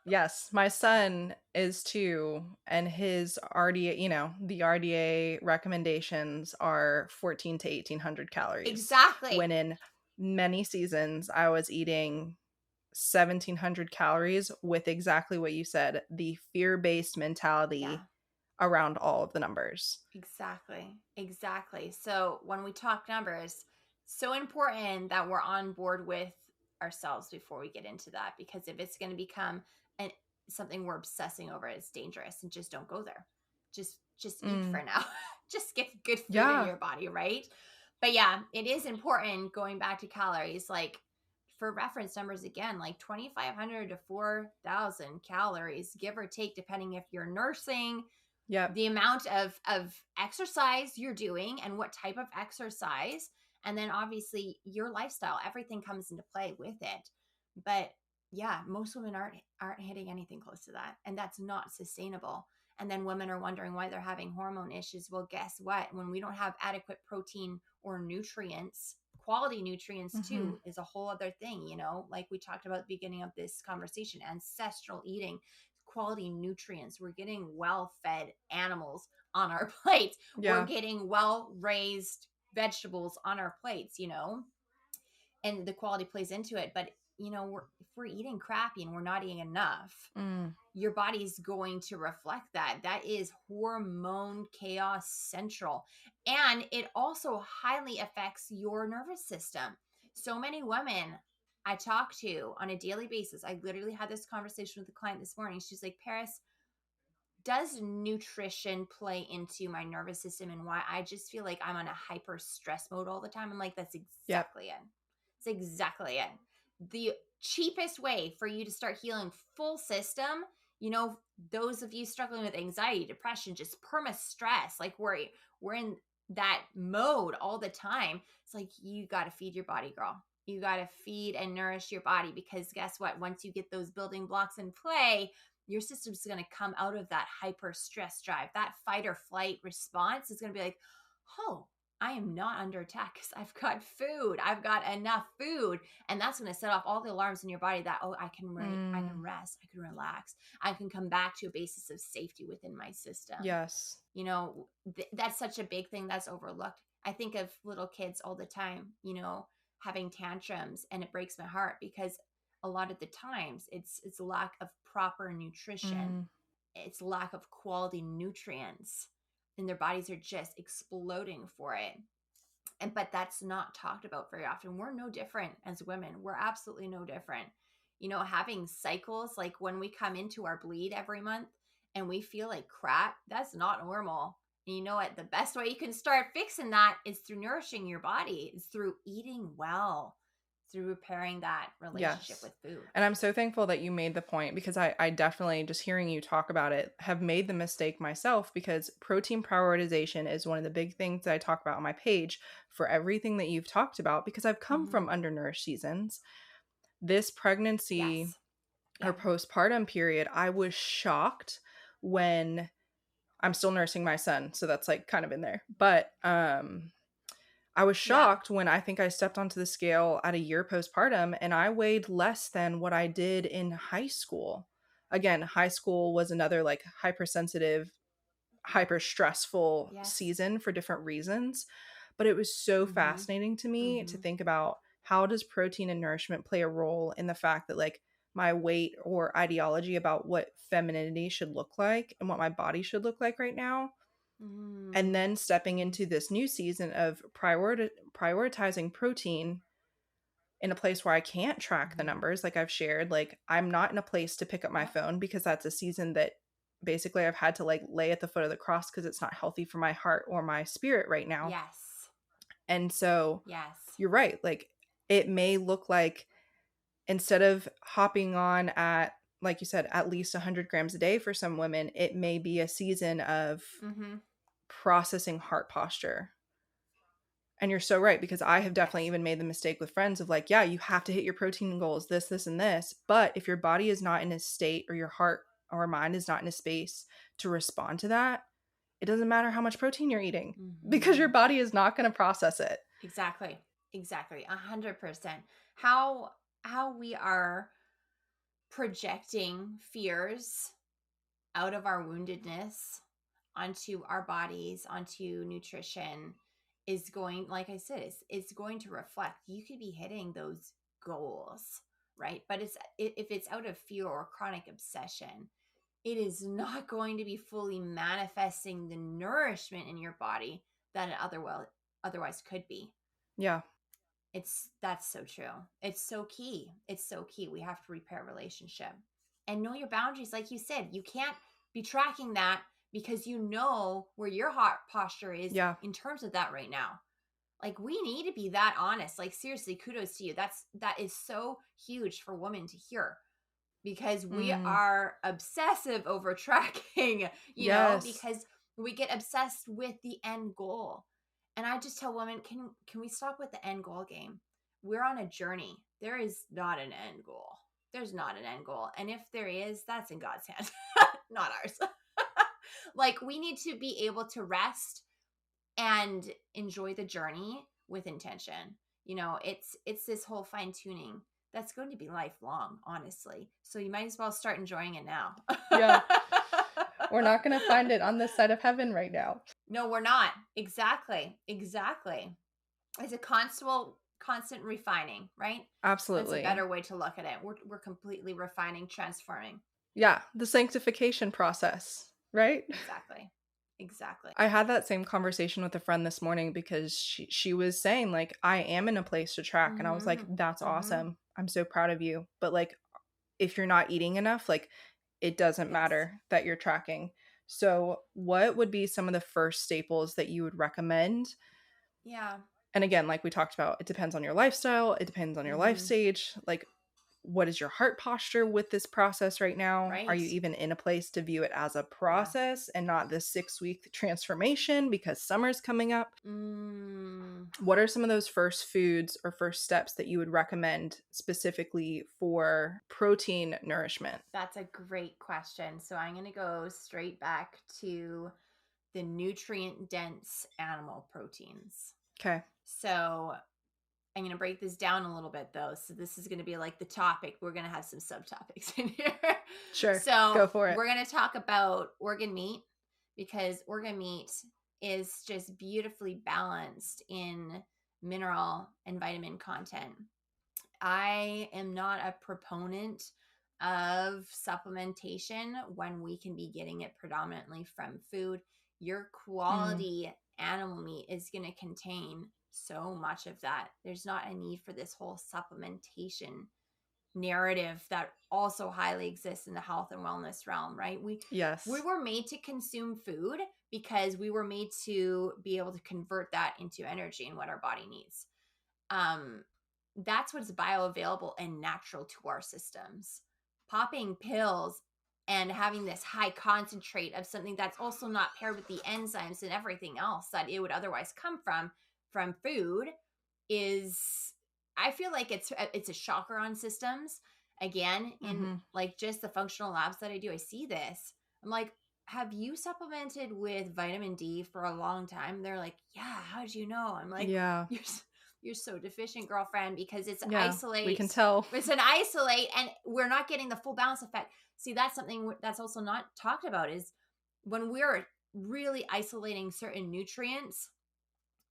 yes, my son is too, and his RDA, the RDA recommendations are 14 to 1800 calories. Exactly. When in many seasons I was eating 1700 calories with exactly what you said, the fear-based Yeah. mentality around all of the numbers. Exactly. Exactly. So when we talk numbers, so important that we're on board with ourselves before we get into that, because if it's going to become an something we're obsessing over, it's dangerous, and just don't go there. Just eat for Mm, now. Just get good food in yeah. your body, right? But yeah, it is important, going back to calories, like for reference numbers again, like 2,500 to 4,000 calories, give or take, depending if you're nursing, Yep. the amount of exercise you're doing and what type of exercise, and then obviously your lifestyle, everything comes into play with it. But yeah, most women aren't hitting anything close to that, and that's not sustainable. And then women are wondering why they're having hormone issues. Well, guess what? When we don't have adequate protein or nutrients, quality nutrients Hmm. too is a whole other thing, like we talked about at the beginning of this conversation, ancestral eating, quality nutrients. We're getting well fed animals on our plates. We're Yeah. getting well raised vegetables on our plates, and the quality plays into it. But, if we're eating crappy and we're not eating enough, Mm, your body's going to reflect that. That is hormone chaos central. And it also highly affects your nervous system. So many women I talk to on a daily basis, I literally had this conversation with a client this morning. She's like, Paris, does nutrition play into my nervous system and why I just feel like I'm on a hyper stress mode all the time? I'm like, that's yep. exactly it. It's exactly it. The cheapest way for you to start healing full system, those of you struggling with anxiety, depression, just perma stress, like we're in that mode all the time. It's like, you got to feed your body, girl. You got to feed and nourish your body, because guess what? Once you get those building blocks in play, your system's going to come out of that hyper stress drive. That fight or flight response is going to be like, oh, I am not under attack because I've got food. I've got enough food. And that's going to set off all the alarms in your body that, oh, I can Mm, rest, I can relax, I can come back to a basis of safety within my system. yes. That's such a big thing that's overlooked. I think of little kids all the time, having tantrums, and it breaks my heart because a lot of the times it's lack of proper nutrition, Mm, it's lack of quality nutrients, and their bodies are just exploding for it. But that's not talked about very often. We're no different as women. We're absolutely no different. Having cycles, like when we come into our bleed every month and we feel like crap, that's not normal. And you know what? The best way you can start fixing that is through nourishing your body, is through eating well, through repairing that relationship yes. with food. And I'm so thankful that you made the point, because I definitely, just hearing you talk about it, have made the mistake myself, because protein prioritization is one of the big things that I talk about on my page for everything that you've talked about, because I've come Mm-hmm. from undernourished seasons. This pregnancy Yes. or Yeah. postpartum period, I was shocked when I'm still nursing my son, so that's like kind of in there. But I was Yeah. shocked when I think I stepped onto the scale at a year postpartum and I weighed less than what I did in high school. Again, high school was another like hypersensitive, hyper stressful Yes. season for different reasons. But it was so Mm-hmm. fascinating to me to Mm-hmm. think about, how does protein and nourishment play a role in the fact that like my weight or ideology about what femininity should look like and what my body should look like right now, and Mm-hmm. then stepping into this new season of prioritizing protein in a place where I can't track the Mm-hmm. numbers, like I've shared. Like, I'm not in a place to pick up my Yep. phone, because that's a season that basically I've had to like lay at the foot of the cross, because it's not healthy for my heart or my spirit right now. Yes. And so Yes. you're right. Like, it may look like, instead of hopping on at like you said, at least 100 grams a day for some women, it may be a season of Mm-hmm. processing heart posture. And you're so right, because I have definitely Yes. even made the mistake with friends of like, yeah, you have to hit your protein goals, this, and this. But if your body is not in a state, or your heart or mind is not in a space to respond to that, it doesn't matter how much protein you're eating, because your Mm-hmm. body is not going to process it. Exactly. Exactly. 100%. How we are projecting fears out of our woundedness onto our bodies, onto nutrition is going, like I said, it's going to reflect. You could be hitting those goals, right? But if it's out of fear or chronic obsession, it is not going to be fully manifesting the nourishment in your body that it otherwise could be. Yeah. That's so true. It's so key. It's so key. We have to repair relationship and know your boundaries. Like you said, you can't be tracking that because you know where your heart posture is Yeah. in terms of that right now. Like, we need to be that honest. Like, seriously, kudos to you. That is so huge for women to hear, because we Mm, are obsessive over tracking, yes. because we get obsessed with the end goal. And I just tell women, can we stop with the end goal game? We're on a journey. There is not an end goal. There's not an end goal. And if there is, that's in God's hands, not ours. Like, we need to be able to rest and enjoy the journey with intention. It's this whole fine tuning that's going to be lifelong, honestly. So you might as well start enjoying it now. Yeah. We're not going to find it on this side of heaven right now. No, we're not. Exactly. Exactly. It's a constant refining, right? That's a Absolutely. better way to look at it. We're completely refining, transforming. Yeah. The sanctification process, right? Exactly. Exactly. I had that same conversation with a friend this morning, because she was saying like, I am in a place to track, and I was like, Mhm. that's Mhm. awesome. I'm so proud of you. But like, if you're not eating enough, like, it doesn't Yes. matter that you're tracking. So, what would be some of the first staples that you would recommend? Yeah. And again, like we talked about, it depends on your lifestyle, it depends on your life Mhm. stage. Like, what is your heart posture with this process right now? Are Right. you even in a place to view it as a Yeah. process and not this 6-week transformation because summer's coming up? Mm. What are some of those first foods or first steps that you would recommend specifically for protein nourishment? That's a great question. So I'm going to go straight back to the nutrient dense animal proteins. Okay, So I'm going to break this down a little bit, though. So this is going to be like the topic. We're going to have some subtopics in here. sure. So Go for it. we're going to talk about organ meat, because organ meat is just beautifully balanced in mineral and vitamin content. I am not a proponent of supplementation when we can be getting it predominantly from food. Your Mm, quality animal meat is going to contain so much of that. There's not a need for this whole supplementation narrative that also highly exists in the health and wellness realm, right? We yes. were made to consume food because we were made to be able to convert that into energy and what our body needs. um that's what's bioavailable and natural to our systems. Popping pills and having this high concentrate of something that's also not paired with the enzymes and everything else that it would otherwise come from food is, I feel like it's a shocker on systems. Again, in Mm-hmm. like just the functional labs that I do, I see this. I'm like, have you supplemented with vitamin D for a long time? They're like, yeah, how did you know? I'm like, Yeah. you're you're so deficient, girlfriend, because it's Yeah. We can tell. an isolate, and we're not getting the full balance effect. See, that's something that's also not talked about, is when we're really isolating certain nutrients,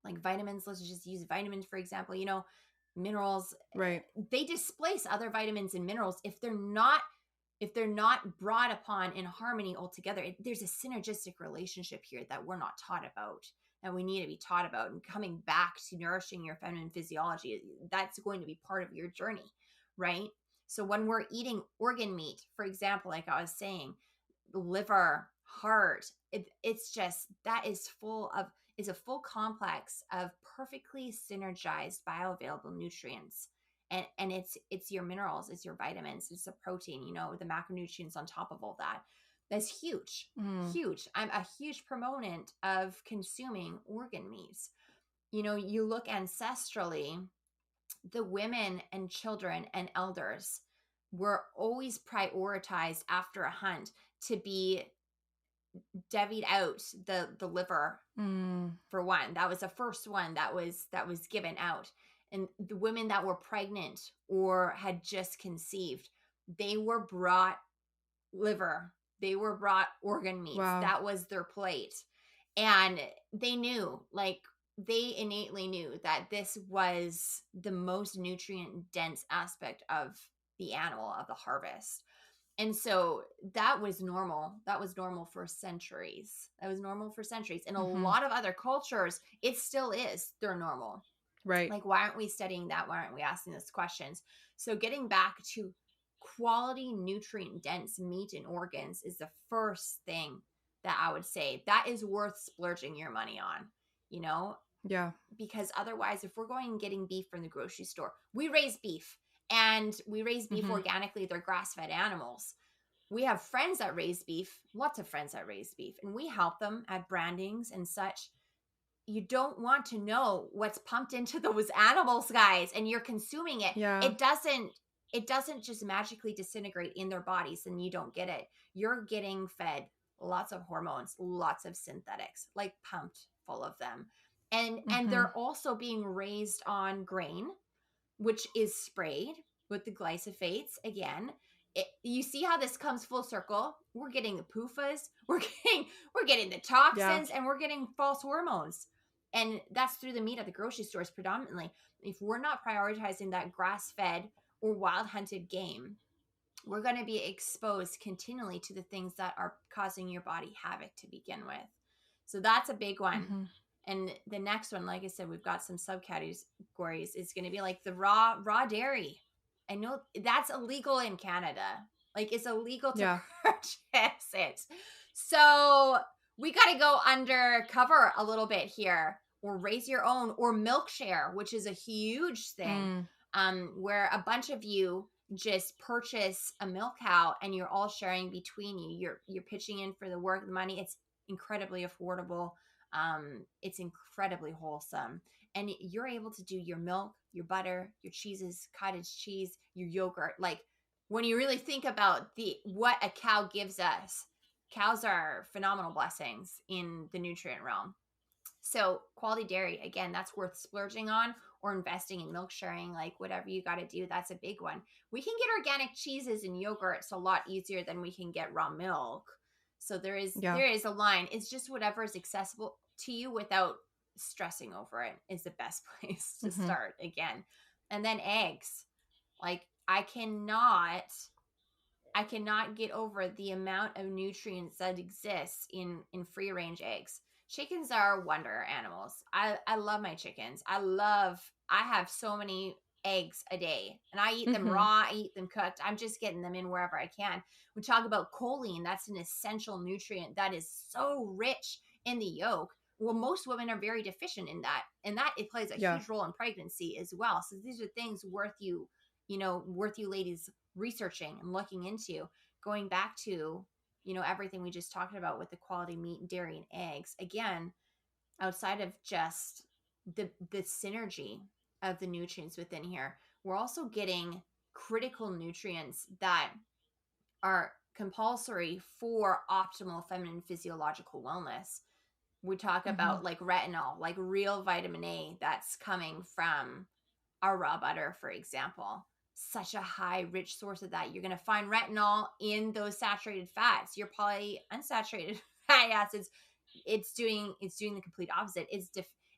like vitamins. Let's just use vitamins, for example, minerals, Right. they displace other vitamins and minerals if they're not brought upon in harmony altogether. There's a synergistic relationship here that we're not taught about, and we need to be taught about. And coming back to nourishing your feminine physiology, that's going to be part of your journey, right? So when we're eating organ meat, for example, like I was saying, liver, heart, it's just that is a full complex of perfectly synergized bioavailable nutrients. And it's your minerals, it's your vitamins, it's the protein, the macronutrients on top of all that. That's huge. Mm. Huge. I'm a huge proponent of consuming organ meats. You look ancestrally, the women and children and elders were always prioritized after a hunt to be divvied out the liver. Mm. For one, that was the first one that was given out. And the women that were pregnant or had just conceived, they were brought liver, they were brought organ meats. Wow. That was their plate. And they knew, like, they innately knew that this was the most nutrient dense aspect of the animal, of the harvest. And so that was normal. That was normal for centuries. That was normal for centuries. In a Mm-hmm. lot of other cultures, it still is. They're normal. Right. Like, why aren't we studying that? Why aren't we asking those questions? So getting back to quality, nutrient dense meat and organs is the first thing that I would say that is worth splurging your money on, Yeah. because otherwise, if we're going and getting beef from the grocery store, we raise beef and we raise beef Mm-hmm. organically. They're grass-fed animals. We have friends that raise beef, lots of friends that raise beef, and we help them at brandings and such. You don't want to know what's pumped into those animals, guys, and you're consuming it. Yeah. It doesn't just magically disintegrate in their bodies and you don't get it. You're getting fed lots of hormones, lots of synthetics, like pumped full of them. And Mm-hmm. they're also being raised on grain, which is sprayed with the glyphosates again. You see how this comes full circle? We're getting the PUFAs, we're getting the Yeah. toxins, and we're getting false hormones. And that's through the meat at the grocery stores predominantly. If we're not prioritizing that grass-fed or wild hunted game, we're going to be exposed continually to the things that are causing your body havoc to begin with. So that's a big one. Mm-hmm. And the next one, like I said, we've got some subcategories. Is going to be like the raw dairy. I know that's illegal in Canada. Like, it's illegal to Yeah. purchase it. So we got to go undercover a little bit here, or raise your own, or milk share, which is a huge thing. Mm. Where a bunch of you just purchase a milk cow and you're all sharing between you. You're pitching in for the work, the money. It's incredibly affordable. It's incredibly wholesome, and you're able to do your milk, your butter, your cheeses, cottage cheese, your yogurt. Like, when you really think about what a cow gives us, cows are phenomenal blessings in the nutrient realm. So quality dairy, again, that's worth splurging on, or investing in milk sharing, like whatever you got to do. That's a big one. We can get organic cheeses and yogurts a lot easier than we can get raw milk. So there is Yeah. there is a line. It's just whatever is accessible to you without stressing over it is the best place to Mm-hmm. start again. And then eggs. Like, I cannot get over the amount of nutrients that exists in free range eggs. Chickens are wonder animals. I love my chickens. I have so many eggs a day, and I eat them Mm-hmm. raw, I eat them cooked. I'm just getting them in wherever I can. We talk about choline. That's an essential nutrient that is so rich in the yolk. Well, most women are very deficient in that, and that it plays a Yeah. huge role in pregnancy as well. So these are things worth you ladies researching and looking into. Going back to everything we just talked about with the quality meat, dairy, and eggs, again, outside of just the synergy of the nutrients within here, we're also getting critical nutrients that are compulsory for optimal feminine physiological wellness. We talk Mm-hmm. about like retinol, like real vitamin A that's coming from our raw butter, for example. Such a high, rich source of that. You're going to find retinol in those saturated fats. Your polyunsaturated fatty acids, it's doing the complete opposite.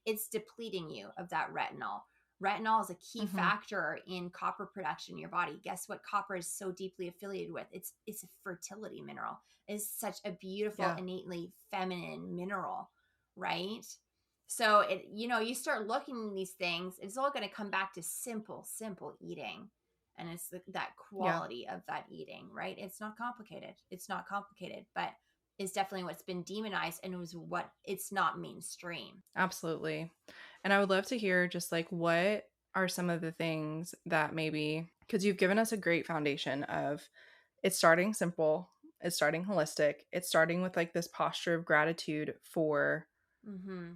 It's depleting you of that retinol. Retinol is a key Mm-hmm. factor in copper production in your body. Guess what copper is so deeply affiliated with? It's a fertility mineral. It's such a beautiful, Yeah. innately feminine mineral, right? So you start looking at these things, it's all going to come back to simple eating. And it's that Yeah. quality of that eating, right? It's not complicated. But it's definitely what's been demonized, and it was what it's not mainstream. Absolutely. And I would love to hear just like what are some of the things that maybe, because you've given us a great foundation of it's starting simple, it's starting holistic, it's starting with like this posture of gratitude for Mm-hmm.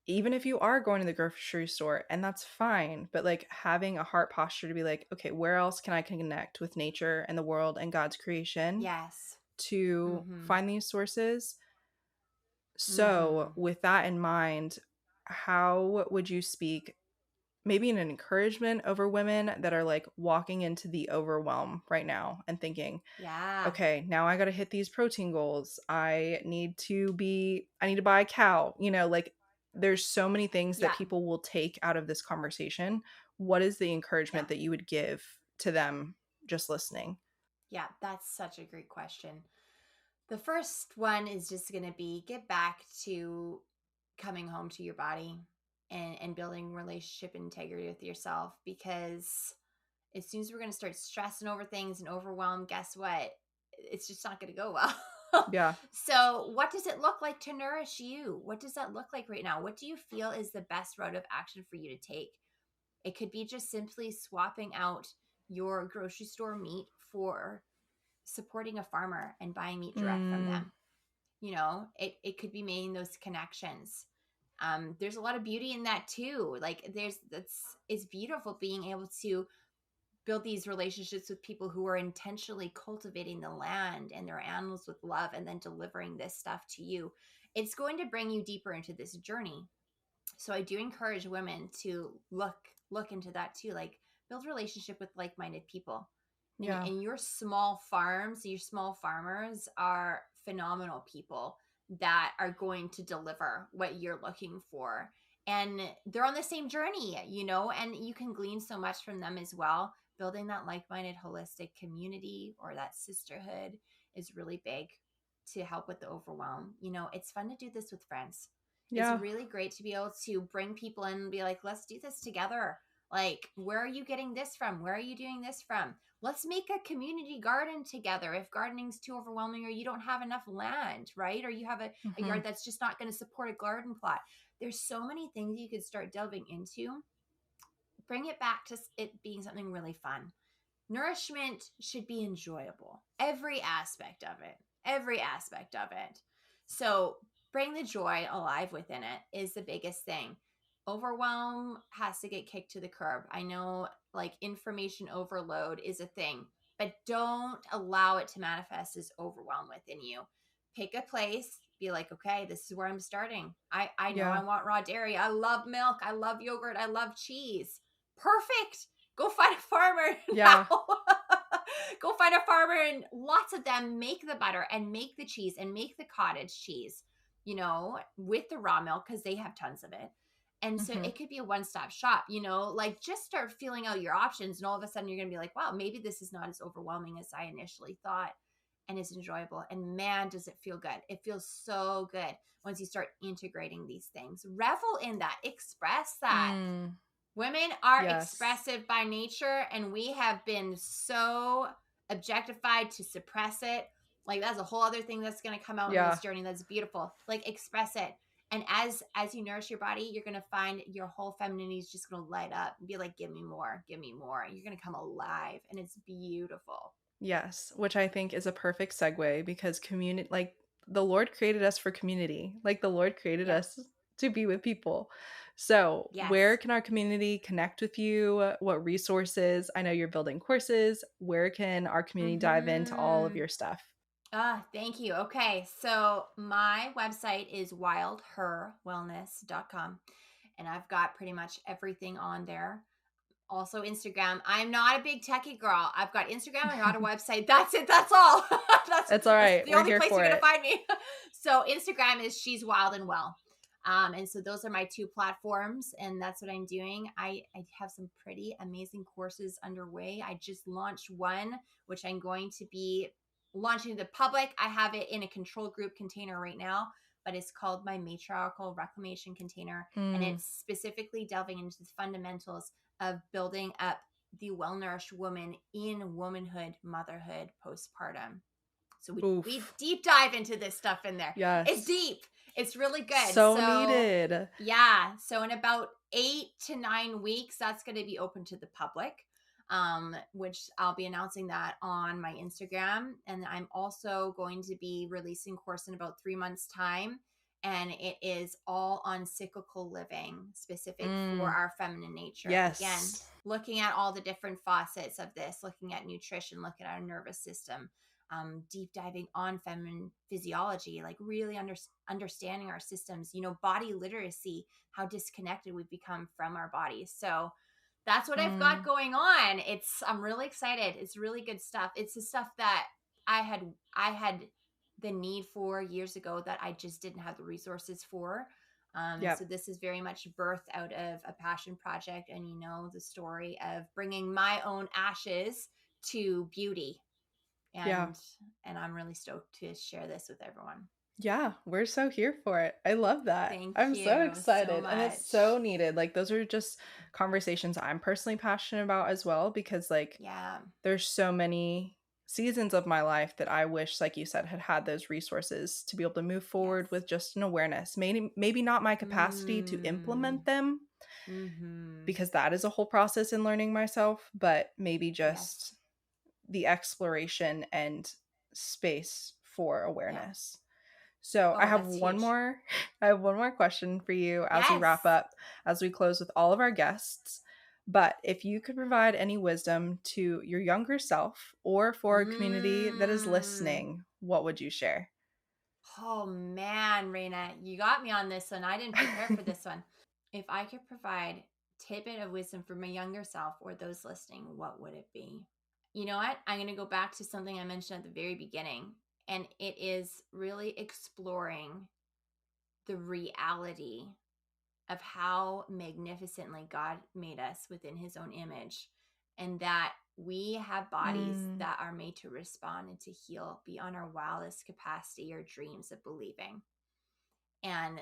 even if you are going to the grocery store, and that's fine, but like having a heart posture to be like, okay, where else can I connect with nature and the world and God's creation Yes. to Mm-hmm. find these sources? So, Mm-hmm. with that in mind, how would you speak maybe an encouragement over women that are like walking into the overwhelm right now and thinking, Yeah. okay, now I got to hit these protein goals. I need to buy a cow, like there's so many things that Yeah. people will take out of this conversation. What is the Yeah. encouragement that you would give to them just listening? Yeah. That's such a great question. The first one is just going to be get back to coming home to your body and building relationship integrity with yourself, because as soon as we're going to start stressing over things and overwhelmed, guess what? It's just not going to go well. Yeah. So, what does it look like to nourish you? What does that look like right now? What do you feel is the best route of action for you to take? It could be just simply swapping out your grocery store meat for supporting a farmer and buying meat direct from Mm, them. It could be making those connections. There's a lot of beauty in that too. Like it's beautiful being able to build these relationships with people who are intentionally cultivating the land and their animals with love and then delivering this stuff to you. It's going to bring you deeper into this journey. So I do encourage women to look into that too, like build relationship with like-minded people. yeah. And your small farms, your small farmers are phenomenal people that are going to deliver what you're looking for. And they're on the same journey, and you can glean so much from them as well. Building that like-minded holistic community or that sisterhood is really big to help with the overwhelm. It's fun to do this with friends. It's Yeah. really great to be able to bring people in and be like, let's do this together. Like, where are you getting this from? Where are you doing this from? Let's make a community garden together if gardening's too overwhelming or you don't have enough land, right? Or you have a Hmm. yard that's just not going to support a garden plot. There's so many things you could start delving into. Bring it back to it being something really fun. Nourishment should be enjoyable. Every aspect of it. Every aspect of it. So bring the joy alive within it is the biggest thing. Overwhelm has to get kicked to the curb. I know like information overload is a thing, but don't allow it to manifest as overwhelm within you. Pick a place, be like, okay, this is where I'm starting. I know I Yeah. want raw dairy. I love milk. I love yogurt. I love cheese. Perfect. Go find a farmer now. Yeah. Go find a farmer, and lots of them make the butter and make the cheese and make the cottage cheese, with the raw milk because they have tons of it. And so Hmm. it could be a one-stop shop, like just start feeling out your options. And all of a sudden you're going to be like, wow, maybe this is not as overwhelming as I initially thought and is enjoyable. And man, does it feel good. It feels so good once you start integrating these things. Revel in that, express that. Mm, Women are yes. expressive by nature, and we have been so objectified to suppress it. Like that's a whole other thing that's going to come out in this Yeah. journey. That's beautiful. Like express it, and as you nourish your body, you're going to find your whole femininity is just going to light up and be like, "Give me more, give me more." And you're going to come alive, and it's beautiful. Yes, which I think is a perfect segue because community, like the Lord created us for community. Like the Lord created Yep. us to be with people. So, where Yes. can our community connect with you? What resources? I know you're building courses. Where can our community dive into all of Hmm. your stuff? Thank you. Okay, so my website is wildherwellness.com, and I've got pretty much everything on there. Also, Instagram. I'm not a big techie girl. I've got Instagram. I got a website. That's it. That's all. that's It's all that's right. the We're only here place you're for gonna it. find me. So Instagram is She's Wild and Well. And so those are my two platforms, and that's what I'm doing. I have some pretty amazing courses underway. I just launched one, which I'm going to be launching to the public. I have it in a control group container right now, but it's called my matriarchal reclamation container, and Mm, it's specifically delving into the fundamentals of building up the well-nourished woman in womanhood, motherhood, postpartum. So we oof. deep dive into this stuff in there. It's Yes. deep. It's really good. So So, needed. yeah. So, in about 8 to 9 weeks, that's going to be open to the public, which I'll be announcing that on my Instagram. And I'm also going to be releasing a course in about 3 months' time. And it is all on cyclical living, specific for our feminine nature. Again, Yes. looking at all the different facets of this, looking at nutrition, looking at our nervous system, deep diving on feminine physiology, like really understanding our systems, body literacy, how disconnected we've become from our bodies. So that's what I've got going on. I'm really excited. It's really good stuff. It's the stuff that I had the need for years ago that I just didn't have the resources for. Yep. So this is very much birthed out of a passion project, and the story of bringing my own ashes to beauty, Yeah. and I'm really stoked to share this with everyone. Yeah, we're so here for it. I love that. Thank I'm so you so excited. And it's so much. needed. Like, those are just conversations I'm personally passionate about as well, because, like, Yeah. there's so many seasons of my life that I wish, like you said, had those resources to be able to move Yes. forward with just an awareness. Maybe not my capacity to implement them, Mm-hmm. because that is a whole process in learning myself, but maybe Yes. just the exploration and space for Yeah. awareness. So Oh, that's huge. I have one more question for you as we wrap Yes. up, as we close with all of our guests. But if you could provide any wisdom to your younger self or for a community that is Mm. listening, what would you share? Oh man, Raina, you got me on this one. I didn't prepare for this one. If I could provide tidbit of wisdom for my younger self or those listening, what would it be? You know what? I'm going to go back to something I mentioned at the very beginning, and it is really exploring the reality of how magnificently God made us within his own image, and that we have bodies Mm, that are made to respond and to heal beyond our wildest capacity or dreams of believing. And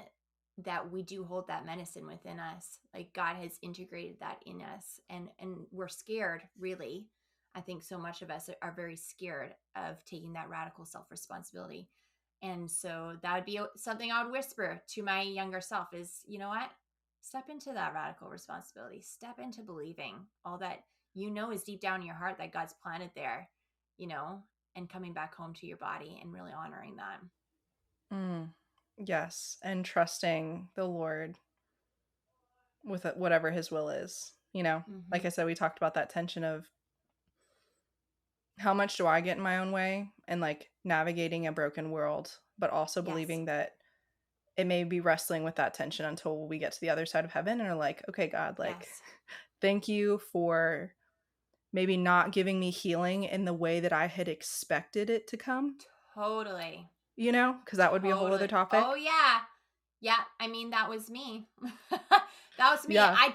that we do hold that medicine within us. Like God has integrated that in us, and we're scared, really. I think so much of us are very scared of taking that radical self-responsibility. And so that would be something I would whisper to my younger self is, you know what? Step into that radical responsibility. Step into believing all that is deep down in your heart that God's planted there, you know, and coming back home to your body and really honoring that. mm. Yes, and trusting the Lord with whatever his will is. Like Mm-hmm. I said, we talked about that tension of how much do I get in my own way, and like navigating a broken world, but also Yes. believing that it may be wrestling with that tension until we get to the other side of heaven and are like, okay, God, like, Yes. thank you for maybe not giving me healing in the way that I had expected it to come, Totally. because that would be a whole other Totally. Oh topic. yeah. Yeah, I mean that was me. That was me. Yeah, I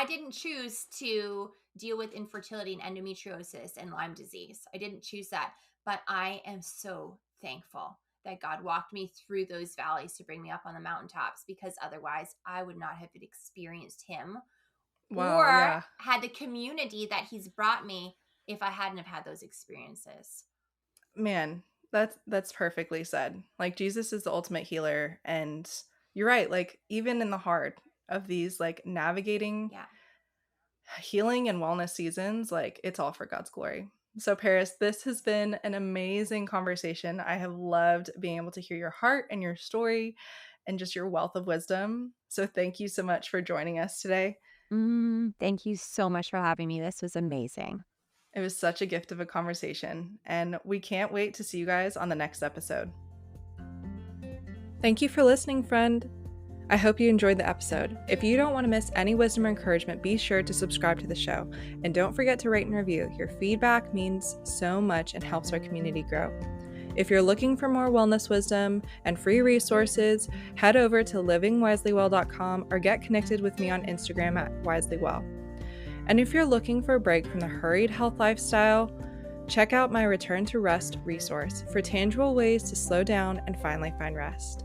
didn't choose to deal with infertility and endometriosis and Lyme disease. I didn't choose that, but I am so thankful that God walked me through those valleys to bring me up on the mountaintops, because otherwise I would not have experienced him wow, or yeah. had the community that he's brought me if I hadn't have had those experiences. Man, that's perfectly said. Like, Jesus is the ultimate healer, and you're right, like, even in the heart of these, like, navigating Yeah. healing and wellness seasons, like, it's all for God's glory. So, Paris, this has been an amazing conversation. I have loved being able to hear your heart and your story and just your wealth of wisdom. So, thank you so much for joining us today. Thank you so much for having me. This was amazing. It was such a gift of a conversation, and we can't wait to see you guys on the next episode. Thank you for listening, friend. I hope you enjoyed the episode. If you don't want to miss any wisdom or encouragement, be sure to subscribe to the show. And don't forget to rate and review. Your feedback means so much and helps our community grow. If you're looking for more wellness wisdom and free resources, head over to livingwiselywell.com or get connected with me on Instagram at wiselywell. And if you're looking for a break from the hurried health lifestyle, check out my Return to Rest resource for tangible ways to slow down and finally find rest.